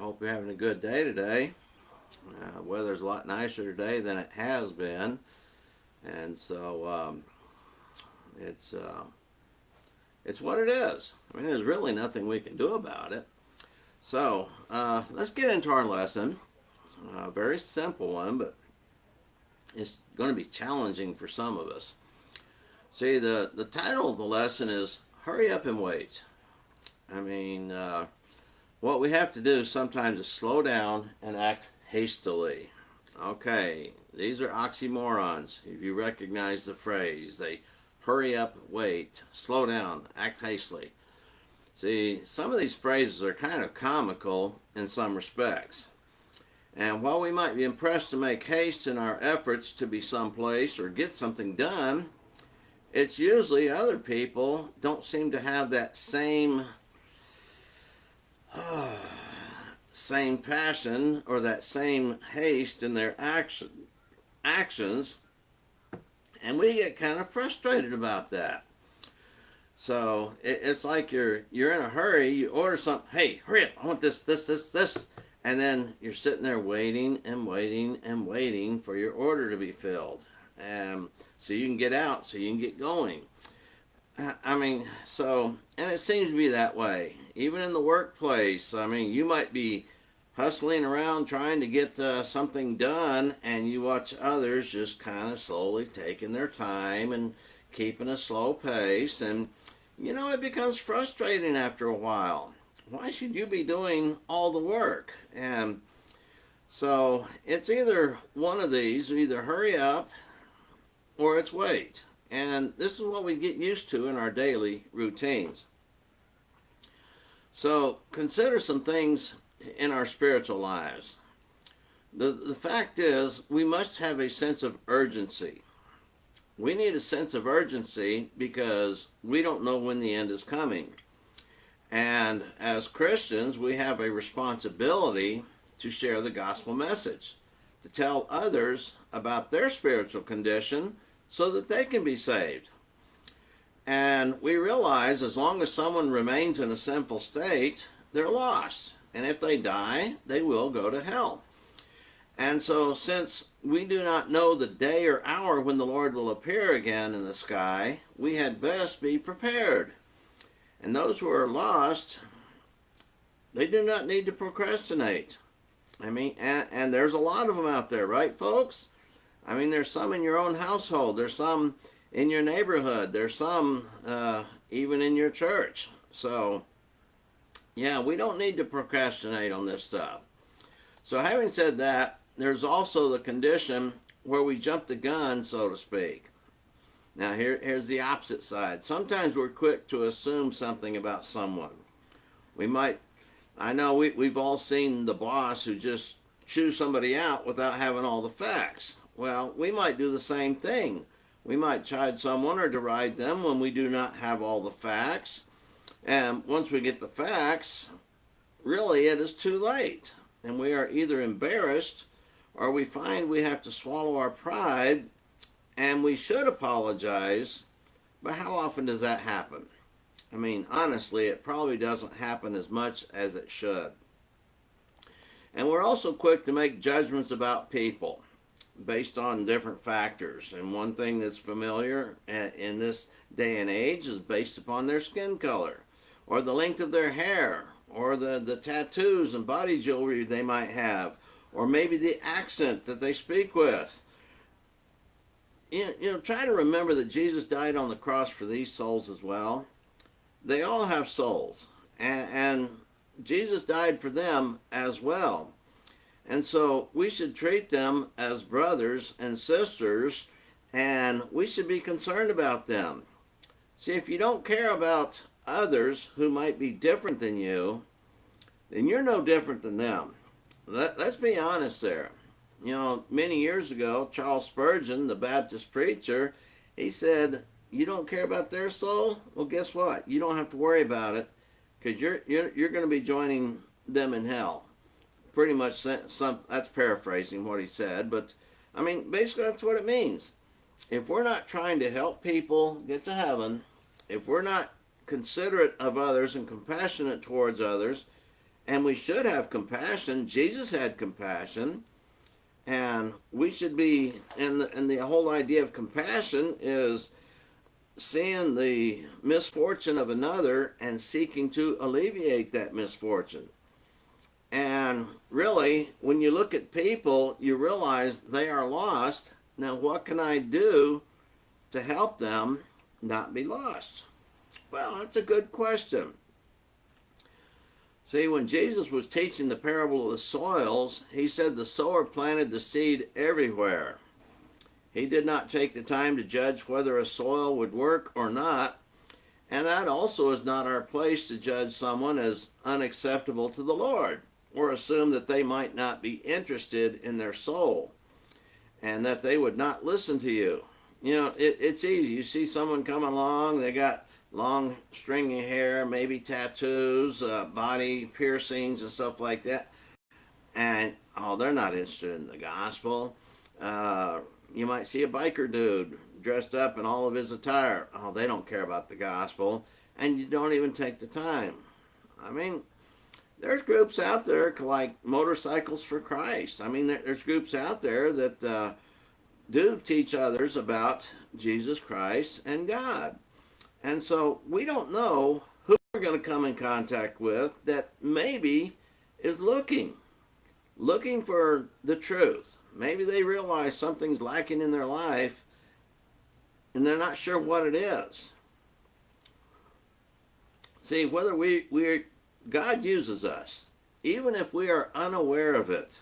hope you're having a good day today. Weather's a lot nicer today than it has been, and so it's what it is. I mean, there's really nothing we can do about it. So let's get into our lesson. A very simple one, but it's going to be challenging for some of us. See, the title of the lesson is "Hurry Up and Wait." I mean, what we have to do sometimes is slow down and act hastily. Okay, these are oxymorons. If you recognize the phrase, they hurry up, wait, slow down, act hastily. See, some of these phrases are kind of comical in some respects. And while we might be impressed to make haste in our efforts to be someplace or get something done, it's usually other people don't seem to have that same passion or that same haste in their actions, and we get kind of frustrated about that. So it's like you're in a hurry. You order something. Hey, hurry up! I want this, and then you're sitting there waiting and waiting and waiting for your order to be filled, so you can get out, so you can get going. And it seems to be that way. Even in the workplace, you might be hustling around trying to get something done, and you watch others just kind of slowly taking their time and keeping a slow pace, and it becomes frustrating after a while. Why should you be doing all the work? And so it's either one of these, either hurry up or it's wait. And this is what we get used to in our daily routines. So consider some things in our spiritual lives. The fact is, we must have a sense of urgency. We need a sense of urgency because we don't know when the end is coming. And as Christians, we have a responsibility to share the gospel message, to tell others about their spiritual condition so that they can be saved. And we realize as long as someone remains in a sinful state, they're lost. And if they die, they will go to hell. And so since we do not know the day or hour when the Lord will appear again in the sky, we had best be prepared. And those who are lost, they do not need to procrastinate. And there's a lot of them out there, right, folks? There's some in your own household. There's some in your neighborhood. There's some even in your church. So, yeah, we don't need to procrastinate on this stuff. So having said that, there's also the condition where we jump the gun, so to speak. Now, here's the opposite side. Sometimes we're quick to assume something about someone. We've all seen the boss who just chews somebody out without having all the facts. Well, we might do the same thing. We might chide someone or deride them when we do not have all the facts. And once we get the facts, really it is too late. And we are either embarrassed or we find we have to swallow our pride and we should apologize. But how often does that happen? Honestly, it probably doesn't happen as much as it should. And we're also quick to make judgments about people based on different factors. And one thing that's familiar in this day and age is based upon their skin color, or the length of their hair, or the tattoos and body jewelry they might have, or maybe the accent that they speak with. Try to remember that Jesus died on the cross for these souls as well. They all have souls, and Jesus died for them as well. And so we should treat them as brothers and sisters, and we should be concerned about them. See, if you don't care about others who might be different than you, then you're no different than them. Let's be honest there. Many years ago, Charles Spurgeon, the Baptist preacher, he said, you don't care about their soul? Well, guess what? You don't have to worry about it, because you're going to be joining them in hell. Pretty much, that's paraphrasing what he said, but basically that's what it means. If we're not trying to help people get to heaven, if we're not considerate of others and compassionate towards others, And we should have compassion. Jesus had compassion. And we should be, and the whole idea of compassion is seeing the misfortune of another and seeking to alleviate that misfortune. And really, when you look at people, you realize they are lost. Now, what can I do to help them not be lost? Well, that's a good question. See, when Jesus was teaching the parable of the soils, he said the sower planted the seed everywhere. He did not take the time to judge whether a soil would work or not, and that also is not our place to judge someone as unacceptable to the Lord, or assume that they might not be interested in their soul, and that they would not listen to you. You know, it's easy. You see someone come along, they got long stringy hair, maybe tattoos, body piercings and stuff like that, and they're not interested in the gospel. You might see a biker dude dressed up in all of his attire. They don't care about the gospel, and you don't even take the time. I mean, there's groups out there like Motorcycles for Christ. I mean, there's groups out there that do teach others about Jesus Christ and God. And so we don't know who we're going to come in contact with that maybe is looking for the truth. Maybe they realize something's lacking in their life and they're not sure what it is. See, whether God uses us, even if we are unaware of it,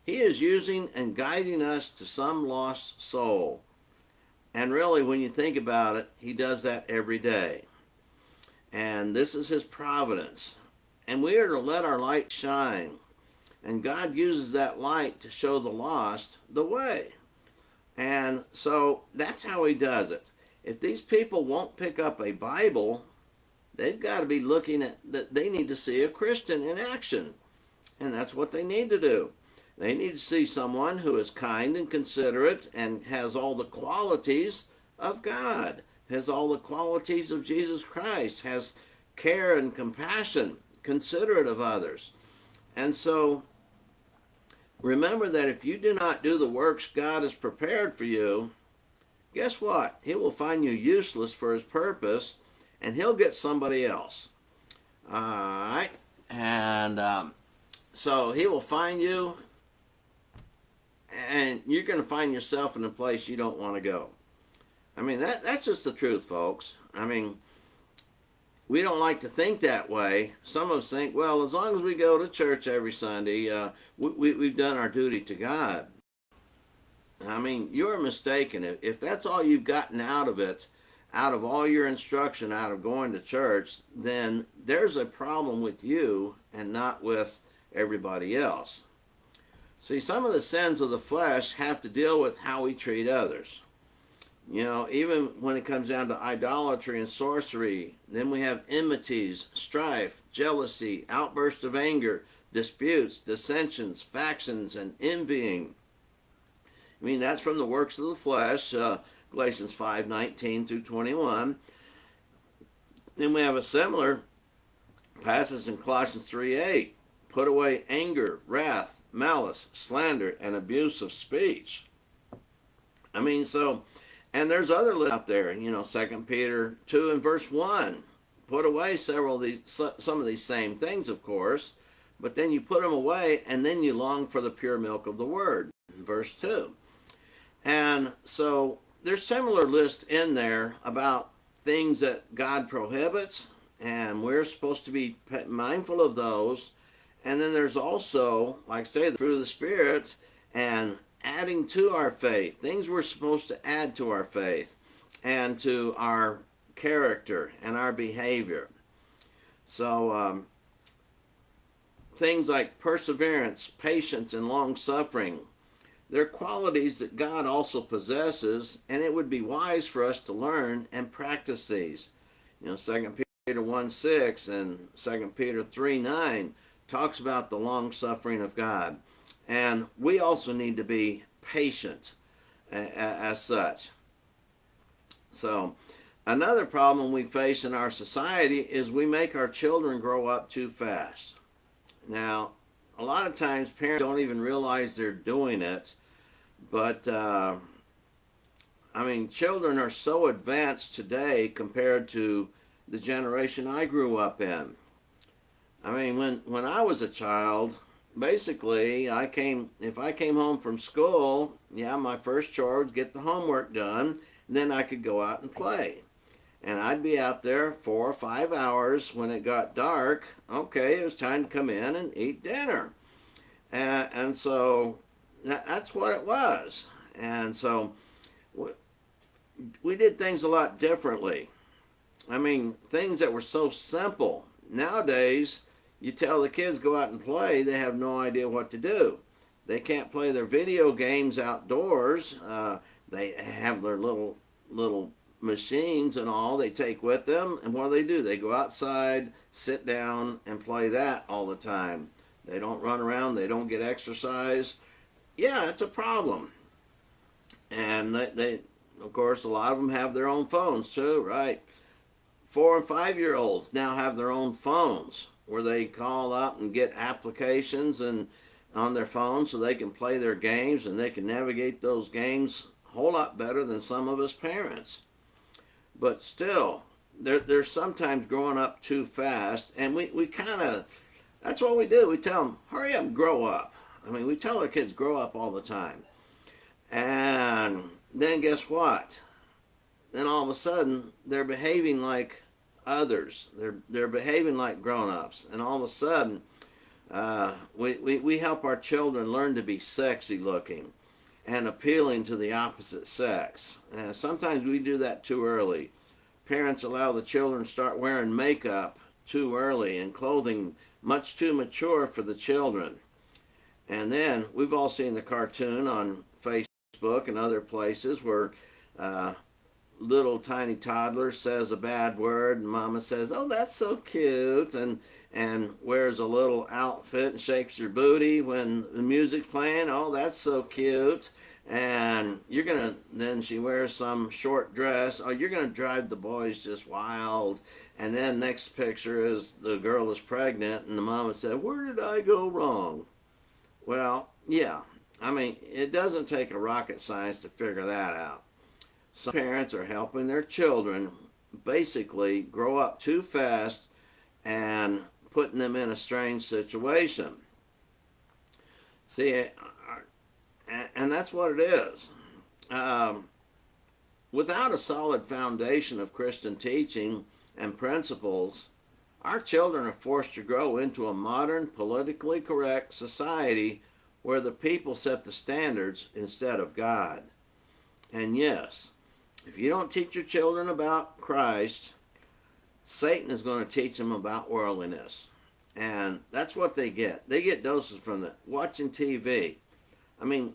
he is using and guiding us to some lost soul. And really, when you think about it, he does that every day. And this is his providence. And we are to let our light shine. And God uses that light to show the lost the way. And so that's how he does it. If these people won't pick up a Bible, they've got to be looking at that. They need to see a Christian in action. And that's what they need to do. They need to see someone who is kind and considerate and has all the qualities of God, has all the qualities of Jesus Christ, has care and compassion, considerate of others. And so remember that if you do not do the works God has prepared for you, guess what? He will find you useless for his purpose, and he'll get somebody else. All right? And so he will find you, and you're going to find yourself in a place you don't want to go. I mean, that's just the truth, folks. I mean, we don't like to think that way. Some of us think, well, as long as we go to church every Sunday, we've done our duty to God. I mean, you're mistaken. If that's all you've gotten out of it, out of all your instruction, out of going to church, then there's a problem with you and not with everybody else. See, some of the sins of the flesh have to deal with how we treat others. You know, even when it comes down to idolatry and sorcery, then we have enmities, strife, jealousy, outbursts of anger, disputes, dissensions, factions, and envying. I mean, that's from the works of the flesh, Galatians 5:19 through 21. Then we have a similar passage in Colossians 3:8. Put away anger, wrath, malice, slander, and abuse of speech. I mean, so, and there's other lists out there, you know, 2 Peter 2 and verse 1. Put away some of these same things, of course, but then you put them away, and then you long for the pure milk of the word, verse 2. And so there's similar lists in there about things that God prohibits, and we're supposed to be mindful of those. And then there's also, like I say, the fruit of the Spirit and adding to our faith, things we're supposed to add to our faith and to our character and our behavior. So things like perseverance, patience, and long-suffering, they're qualities that God also possesses, and it would be wise for us to learn and practice these. You know, 2 Peter 1:6 and 2 Peter 3:9 talks about the long-suffering of God. And we also need to be patient as such. So another problem we face in our society is we make our children grow up too fast. Now, a lot of times parents don't even realize they're doing it, but I mean, children are so advanced today compared to the generation I grew up in. I mean, when I was a child, basically, if I came home from school, yeah, my first chore was get the homework done, and then I could go out and play. And I'd be out there 4 or 5 hours. When it got dark, okay, it was time to come in and eat dinner. And so that's what it was. And so we did things a lot differently. I mean, things that were so simple. Nowadays, you tell the kids go out and play, they have no idea what to do. They can't play their video games outdoors. They have their little machines and all they take with them, and what do? They go outside, sit down, and play that all the time. They don't run around. They don't get exercise. Yeah, it's a problem. And they of course, a lot of them have their own phones too, right? 4 and 5 year olds now have their own phones where they call up and get applications and on their phone so they can play their games, and they can navigate those games a whole lot better than some of us parents. But still, they're sometimes growing up too fast, and we kind of, that's what we do. We tell them, hurry up and grow up. I mean, we tell our kids, grow up all the time. And then guess what? Then all of a sudden, they're behaving like others. They're behaving like grown-ups. And all of a sudden, we help our children learn to be sexy looking and appealing to the opposite sex. Sometimes we do that too early. Parents allow the children to start wearing makeup too early and clothing much too mature for the children. And then we've all seen the cartoon on Facebook and other places where little tiny toddler says a bad word and mama says, oh, that's so cute, and wears a little outfit and shakes her booty when the music's playing. Oh, that's so cute. And then she wears some short dress. Oh, you're gonna drive the boys just wild. And then next picture is the girl is pregnant and the mama said, where did I go wrong? Well, yeah, I mean, it doesn't take a rocket science to figure that out. Some parents are helping their children basically grow up too fast and putting them in a strange situation. See, and that's what it is. Without a solid foundation of Christian teaching and principles, our children are forced to grow into a modern, politically correct society where the people set the standards instead of God. And yes, if you don't teach your children about Christ, Satan is going to teach them about worldliness. And that's what they get. They get doses from that. Watching TV. I mean,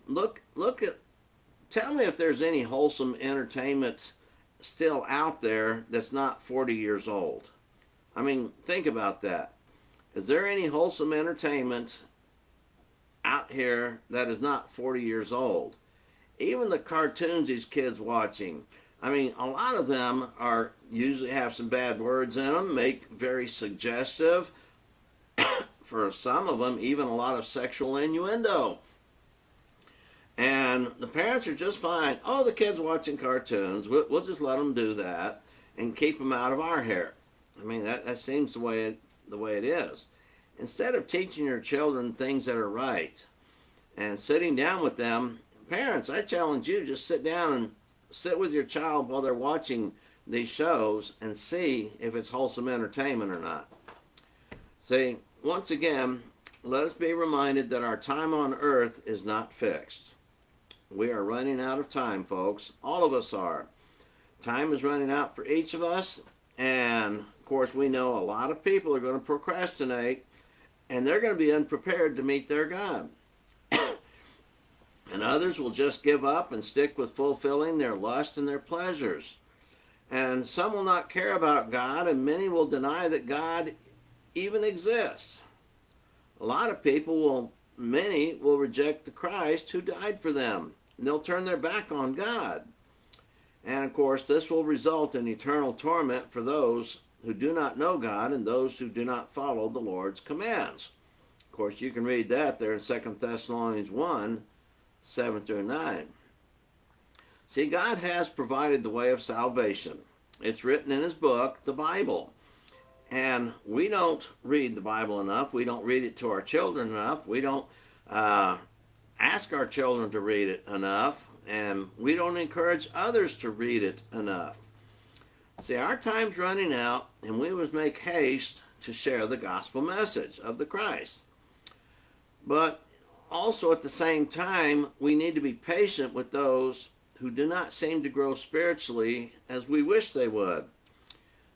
tell me if there's any wholesome entertainment still out there that's not 40 years old. I mean, think about that. Is there any wholesome entertainment out here that is not 40 years old? Even the cartoons these kids watching, I mean, a lot of them are usually have some bad words in them, make very suggestive. For some of them, even a lot of sexual innuendo. And the parents are just fine. Oh, the kid's watching cartoons. We'll just let them do that and keep them out of our hair. I mean, that seems the way it is. Instead of teaching your children things that are right and sitting down with them, parents, I challenge you, just sit down and sit with your child while they're watching these shows and see if it's wholesome entertainment or not. See, once again, let us be reminded that our time on earth is not fixed. We are running out of time, folks. All of us are. Time is running out for each of us, and of course we know a lot of people are going to procrastinate, and they're going to be unprepared to meet their God. And others will just give up and stick with fulfilling their lust and their pleasures. And some will not care about God, and many will deny that God even exists. A lot of many will reject the Christ who died for them. And they'll turn their back on God. And of course, this will result in eternal torment for those who do not know God and those who do not follow the Lord's commands. course, you can read that there in 2 Thessalonians 1, 7 through 9. See, God has provided the way of salvation. It's written in his book, the Bible. And we don't read the Bible enough. We don't read it to our children enough. We don't ask our children to read it enough. And we don't encourage others to read it enough. See, our time's running out, and we must make haste to share the gospel message of the Christ. But also at the same time, we need to be patient with those who do not seem to grow spiritually as we wish they would.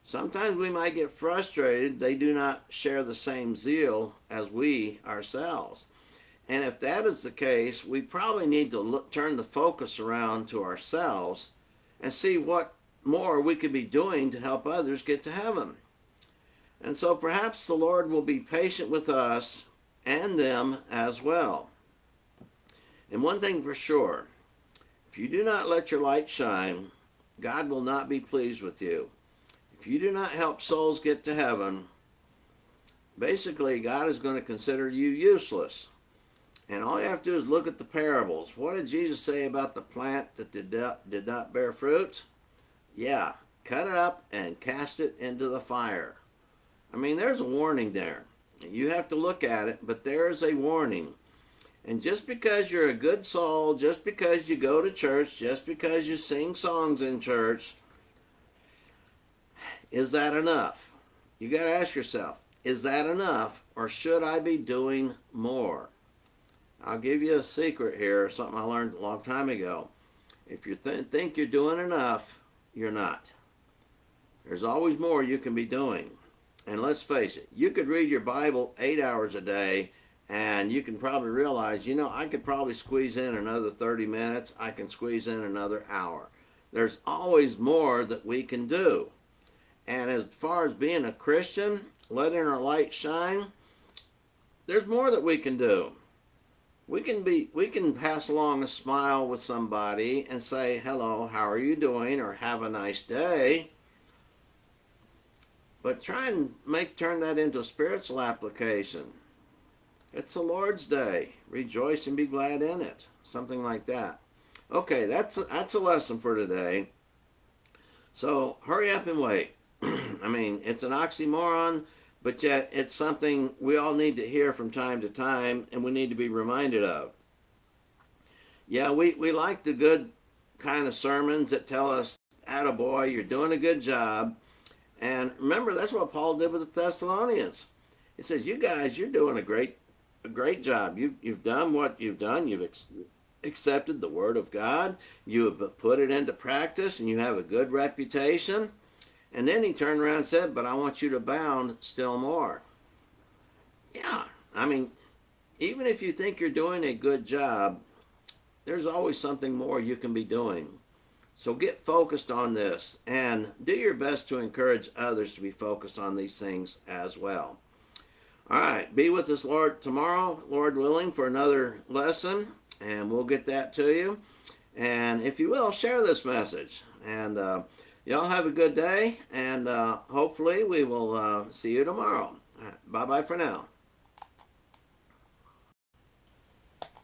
Sometimes we might get frustrated they do not share the same zeal as we ourselves. And if that is the case, we probably need to turn the focus around to ourselves and see what more we could be doing to help others get to heaven. And so perhaps the Lord will be patient with us and them as well. And one thing for sure, if you do not let your light shine, God will not be pleased with you. If you do not help souls get to heaven, basically God is going to consider you useless. And all you have to do is look at the parables. What did Jesus say about the plant that did not bear fruit? Yeah, cut it up and cast it into the fire. I mean, there's a warning there. You have to look at it, but there is a warning. And just because you're a good soul, just because you go to church, just because you sing songs in church, is that enough? You got to ask yourself, is that enough, or should I be doing more? I'll give you a secret here, something I learned a long time ago. If you think you're doing enough, you're not. There's always more you can be doing. And let's face it, you could read your Bible 8 hours a day, and you can probably realize, I could probably squeeze in another 30 minutes. I can squeeze in another hour. There's always more that we can do. And as far as being a Christian, letting our light shine, there's more that we can do. We can pass along a smile with somebody and say, hello, how are you doing? Or have a nice day. But try and turn that into a spiritual application. It's the Lord's day. Rejoice and be glad in it. Something like that. Okay, that's a lesson for today. So hurry up and wait. I mean, it's an oxymoron, but yet it's something we all need to hear from time to time, and we need to be reminded of. Yeah, we like the good kind of sermons that tell us, attaboy, you're doing a good job. And remember, that's what Paul did with the Thessalonians. He says, you guys, you're doing a great job. You've done what you've done. You've accepted the word of God. You have put it into practice, and you have a good reputation. And then he turned around and said, but I want you to abound still more. Yeah, I mean, even if you think you're doing a good job, there's always something more you can be doing. So get focused on this and do your best to encourage others to be focused on these things as well. All right, be with us, Lord, tomorrow, Lord willing, for another lesson, and we'll get that to you. And if you will, share this message. And y'all have a good day, and hopefully we will see you tomorrow. Bye-bye for now.